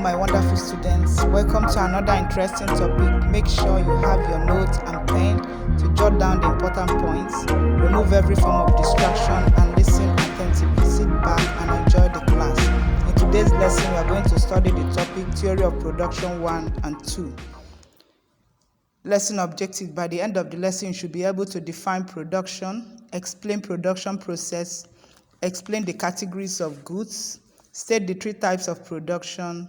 my wonderful students. Welcome to another interesting topic. Make sure you have your notes and pen to jot down the important points. Remove every form of distraction and listen attentively. Sit back and enjoy the class. In today's lesson, we are going to study the topic Theory of Production 1 and 2. Lesson objective. By the end of the lesson, you should be able to define production, explain production process, explain the categories of goods, state the three types of production,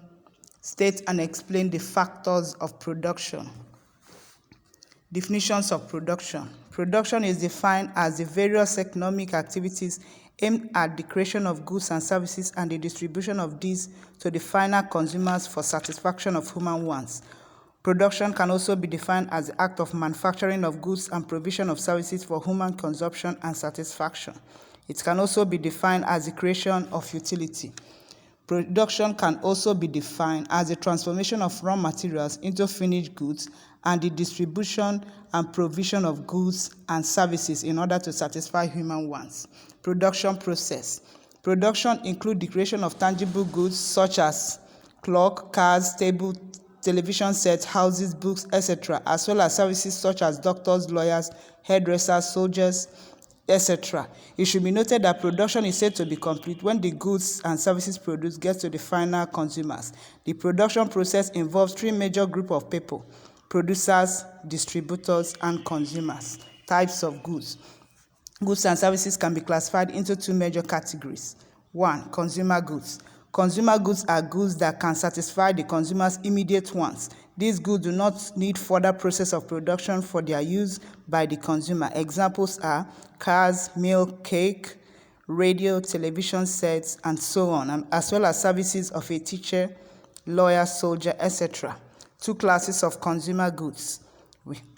state and explain the factors of production. Definitions of production. Production is defined as the various economic activities aimed at the creation of goods and services and the distribution of these to the final consumers for satisfaction of human wants. Production can also be defined as the act of manufacturing of goods and provision of services for human consumption and satisfaction. It can also be defined as the creation of utility. Production can also be defined as the transformation of raw materials into finished goods and the distribution and provision of goods and services in order to satisfy human wants. Production process. Production includes the creation of tangible goods such as clock, cars, table, television sets, houses, books, etc., as well as services such as doctors, lawyers, hairdressers, soldiers, etc. It should be noted that production is said to be complete when the goods and services produced get to the final consumers. The production process involves three major groups of people: producers, distributors, and consumers. Types of goods. Goods and services can be classified into two major categories. 1. Consumer goods. Consumer goods are goods that can satisfy the consumer's immediate wants. These goods do not need further process of production for their use by the consumer. Examples are cars, milk, cake, radio, television sets, and so on, as well as services of a teacher, lawyer, soldier, etc. Two classes of consumer goods.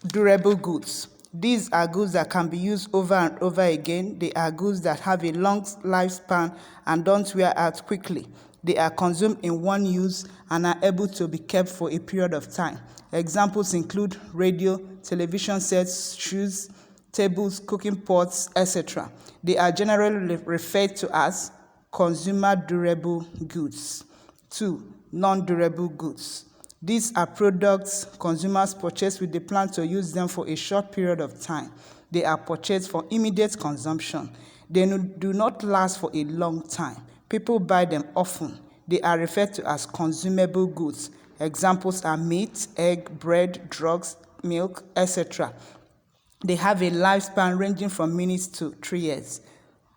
Durable goods. These are goods that can be used over and over again. They are goods that have a long lifespan and don't wear out quickly. They are consumed in one use and are able to be kept for a period of time. Examples include radio, television sets, shoes, tables, cooking pots, etc. They are generally referred to as consumer durable goods. 2. Non-durable goods. These are products consumers purchase with the plan to use them for a short period of time. They are purchased for immediate consumption. They do not last for a long time. People buy them often. They are referred to as consumable goods. Examples are meat, egg, bread, drugs, milk, etc. They have a lifespan ranging from minutes to 3 years.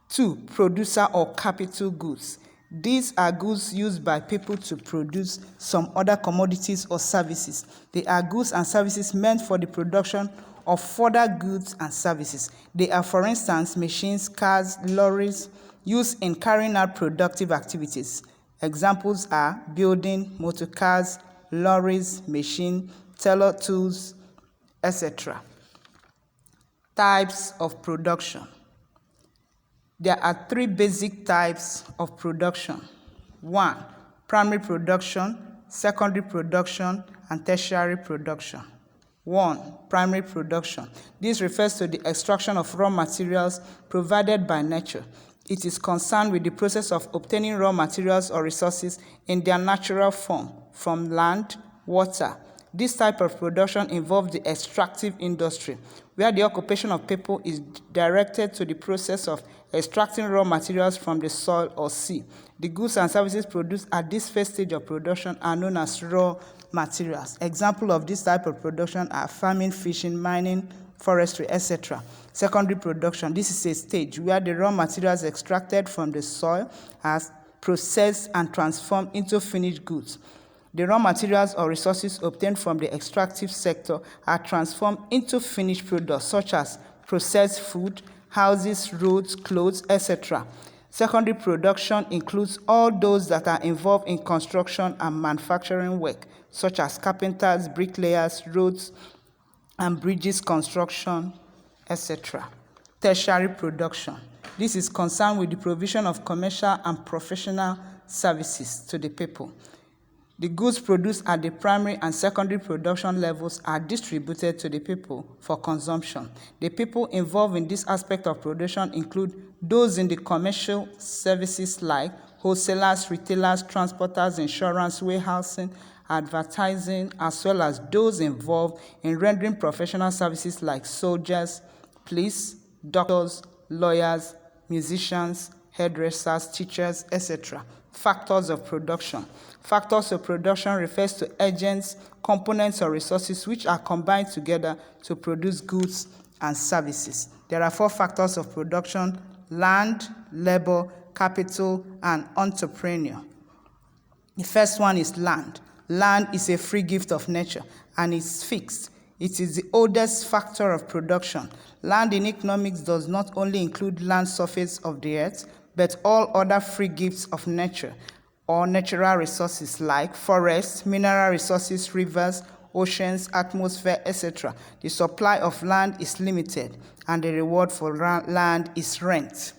2. Producer or capital goods. These are goods used by people to produce some other commodities or services. They are goods and services meant for the production of further goods and services. They are, for instance, machines, cars, lorries, used in carrying out productive activities. Examples are building, motor cars, lorries, machine, tailor tools, etc. Types of production. There are three basic types of production. 1. Primary production, secondary production, and tertiary production. 1. Primary production. This refers to the extraction of raw materials provided by nature. It is concerned with the process of obtaining raw materials or resources in their natural form from land, water. This type of production involves the extractive industry, where the occupation of people is directed to the process of extracting raw materials from the soil or sea. The goods and services produced at this first stage of production are known as raw materials. Examples of this type of production are farming, fishing, mining, forestry, etc. Secondary production. This is a stage where the raw materials extracted from the soil are processed and transformed into finished goods. The raw materials or resources obtained from the extractive sector are transformed into finished products such as processed food, houses, roads, clothes, etc. Secondary production includes all those that are involved in construction and manufacturing work, such as carpenters, bricklayers, roads and bridges construction, etc. Tertiary production. This is concerned with the provision of commercial and professional services to the people. The goods produced at the primary and secondary production levels are distributed to the people for consumption. The people involved in this aspect of production include those in the commercial services like wholesalers, retailers, transporters, insurance, warehousing, advertising, as well as those involved in rendering professional services like soldiers, police, doctors, lawyers, musicians, hairdressers, teachers, etc. Factors of production. Factors of production refers to agents, components, or resources which are combined together to produce goods and services. There are 4 factors of production: land, labor, capital, and entrepreneur. The first one is land. Land is a free gift of nature and is fixed. It is the oldest factor of production. Land in economics does not only include land surface of the earth, but all other free gifts of nature or natural resources like forests, mineral resources, rivers, oceans, atmosphere, etc. The supply of land is limited, and the reward for land is rent.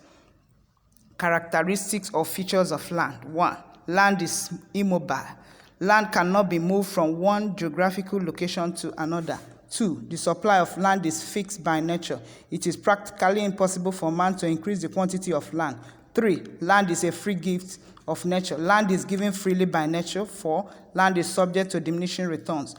Characteristics or features of land. 1. Land is immobile. Land cannot be moved from one geographical location to another. 2. The supply of land is fixed by nature. It is practically impossible for man to increase the quantity of land. 3. Land is a free gift of nature. Land is given freely by nature. 4. Land is subject to diminishing returns.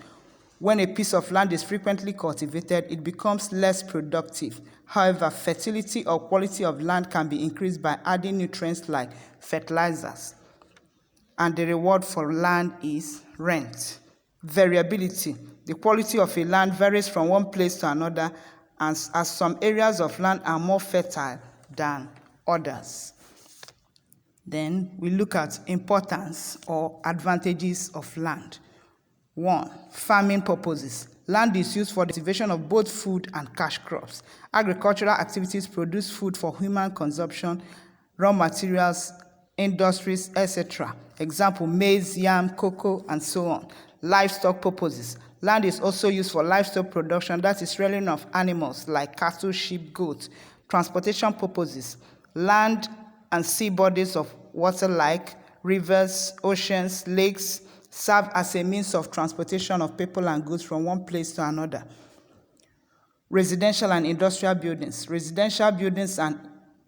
When a piece of land is frequently cultivated, it becomes less productive. However, fertility or quality of land can be increased by adding nutrients like fertilizers. And the reward for land is rent. Variability. The quality of a land varies from one place to another, as some areas of land are more fertile than others. Then we look at importance or advantages of land. 1. Farming purposes. Land is used for the cultivation of both food and cash crops. Agricultural activities produce food for human consumption, raw materials, industries, etc. Example, maize, yam, cocoa, and so on. Livestock purposes. Land is also used for livestock production, that is rearing of animals like cattle, sheep, goats. Transportation purposes. Land and sea bodies of water like rivers, oceans, lakes serve as a means of transportation of people and goods from one place to another. Residential and industrial buildings. Residential buildings and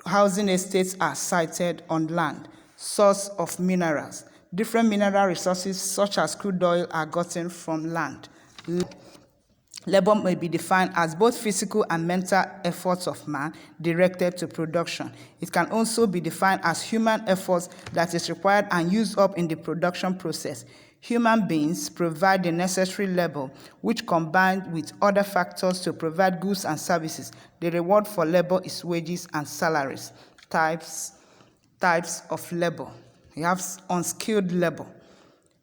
housing estates are sited on land. Source of minerals. Different mineral resources such as crude oil are gotten from land. Labor may be defined as both physical and mental efforts of man directed to production. It can also be defined as human efforts that is required and used up in the production process. Human beings provide the necessary labor, which combined with other factors to provide goods and services. The reward for labor is wages and salaries. Types of labor. We have unskilled labor.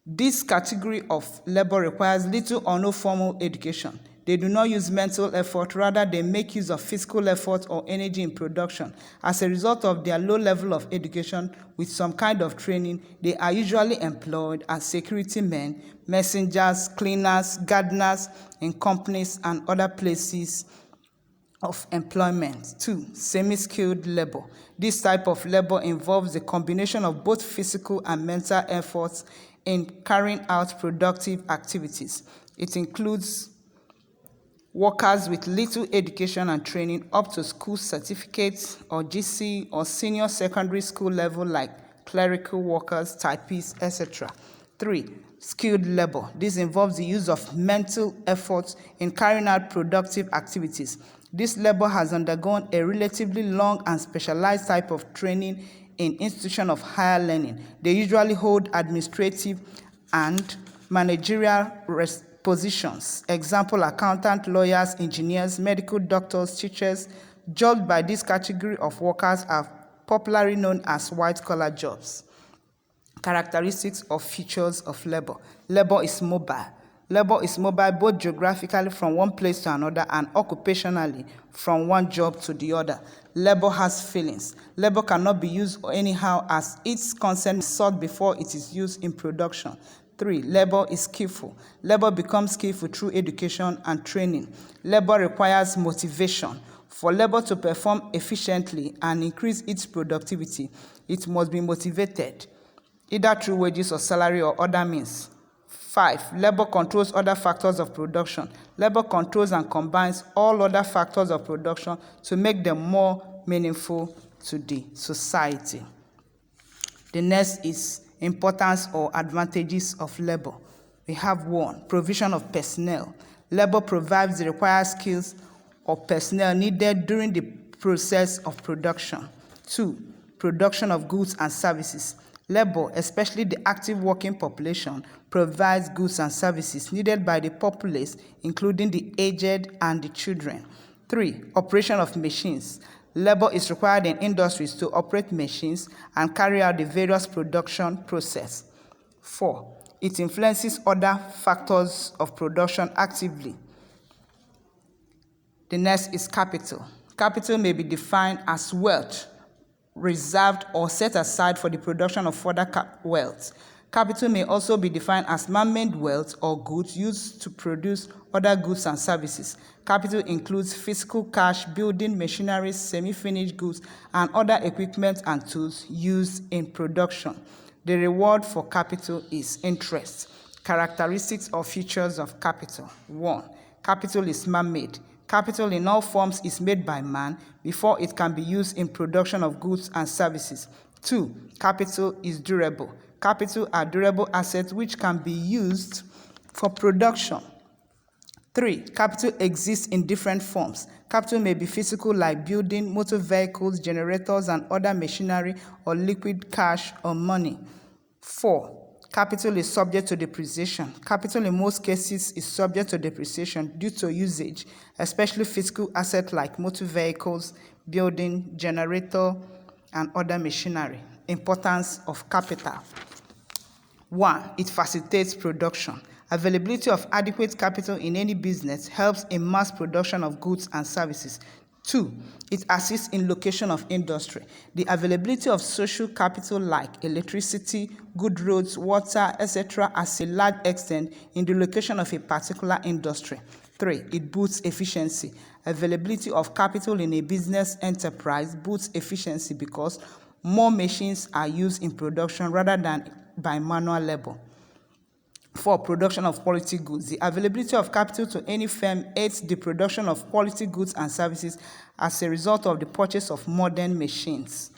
This category of labor requires little or no formal education. They do not use mental effort, rather they make use of physical effort or energy in production. As a result of their low level of education with some kind of training, they are usually employed as security men, messengers, cleaners, gardeners in companies and other places of employment. 2. Semi-skilled labor. This type of labor involves the combination of both physical and mental efforts in carrying out productive activities. It includes workers with little education and training up to school certificates or GC or senior secondary school level like clerical workers, typists, etc. 3. Skilled labor. This involves the use of mental efforts in carrying out productive activities. This labor has undergone a relatively long and specialized type of training in institutions of higher learning. They usually hold administrative and managerial positions. Example, accountant, lawyers, engineers, medical doctors, teachers. Jobs by this category of workers are popularly known as white-collar jobs. Characteristics or features of labor. Labor is mobile. Labor is mobile both geographically from one place to another and occupationally from one job to the other. Labor has feelings. Labor cannot be used anyhow as its consent is sought before it is used in production. 3. Labor is skillful. Labor becomes skillful through education and training. Labor requires motivation. For labor to perform efficiently and increase its productivity, it must be motivated, either through wages or salary or other means. 5. Labor controls other factors of production. Labor controls and combines all other factors of production to make them more meaningful to the society. The next is importance or advantages of labor. We have 1, provision of personnel. Labor provides the required skills or personnel needed during the process of production. 2, production of goods and services. Labor, especially the active working population, provides goods and services needed by the populace, including the aged and the children. 3, operation of machines. Labor is required in industries to operate machines and carry out the various production process. 4, it influences other factors of production actively. The next is capital. Capital may be defined as wealth reserved or set aside for the production of further wealth. Capital may also be defined as man-made wealth or goods used to produce other goods and services. Capital includes physical cash, building machinery, semi-finished goods, and other equipment and tools used in production. The reward for capital is interest. Characteristics or features of capital. 1, capital is man-made. Capital in all forms is made by man before it can be used in production of goods and services. 2, capital is durable. Capital are durable assets which can be used for production. 3, capital exists in different forms. Capital may be physical like building, motor vehicles, generators, and other machinery, or liquid cash or money. 4, capital is subject to depreciation. Capital in most cases is subject to depreciation due to usage, especially physical assets like motor vehicles, building, generator, and other machinery. Importance of capital. 1, it facilitates production. Availability of adequate capital in any business helps in mass production of goods and services. 2, it assists in location of industry. The availability of social capital like electricity, good roads, water, etc. as a large extent in the location of a particular industry. 3, it boosts efficiency. Availability of capital in a business enterprise boosts efficiency because more machines are used in production rather than by manual labor. 4, production of quality goods. The availability of capital to any firm aids the production of quality goods and services as a result of the purchase of modern machines.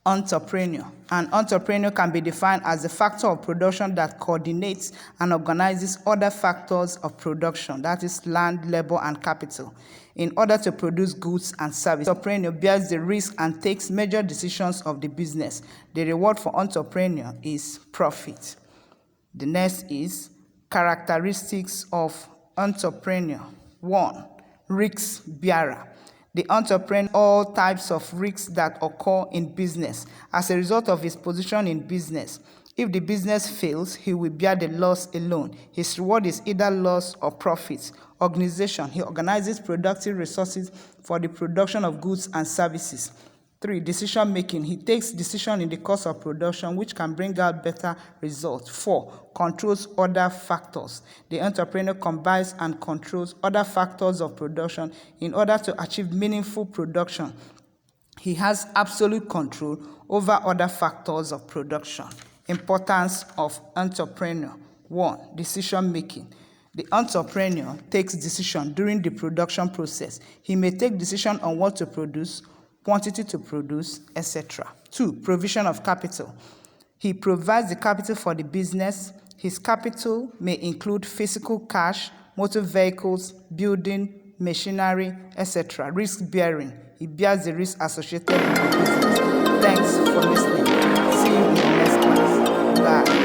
Entrepreneur. An entrepreneur can be defined as a factor of production that coordinates and organizes other factors of production, that is land, labor, and capital, in order to produce goods and services. Entrepreneur bears the risk and takes major decisions of the business. The reward for entrepreneur is profit. The next is characteristics of entrepreneur. 1, risk bearer. The entrepreneur all types of risks that occur in business as a result of his position in business. If the business fails, he will bear the loss alone. His reward is either loss or profit. Organization. He organizes productive resources for the production of goods and services. 3, decision making. He takes decision in the course of production which can bring out better results. 4, controls other factors. The entrepreneur combines and controls other factors of production in order to achieve meaningful production. He has absolute control over other factors of production. Importance of entrepreneur. 1, decision making. The entrepreneur takes decision during the production process. He may take decision on what to produce, quantity to produce, etc. 2, provision of capital. He provides the capital for the business. His capital may include physical cash, motor vehicles, building, machinery, etc. Risk bearing. He bears the risk associated with the business. Thanks for listening. See you in the next class. Bye.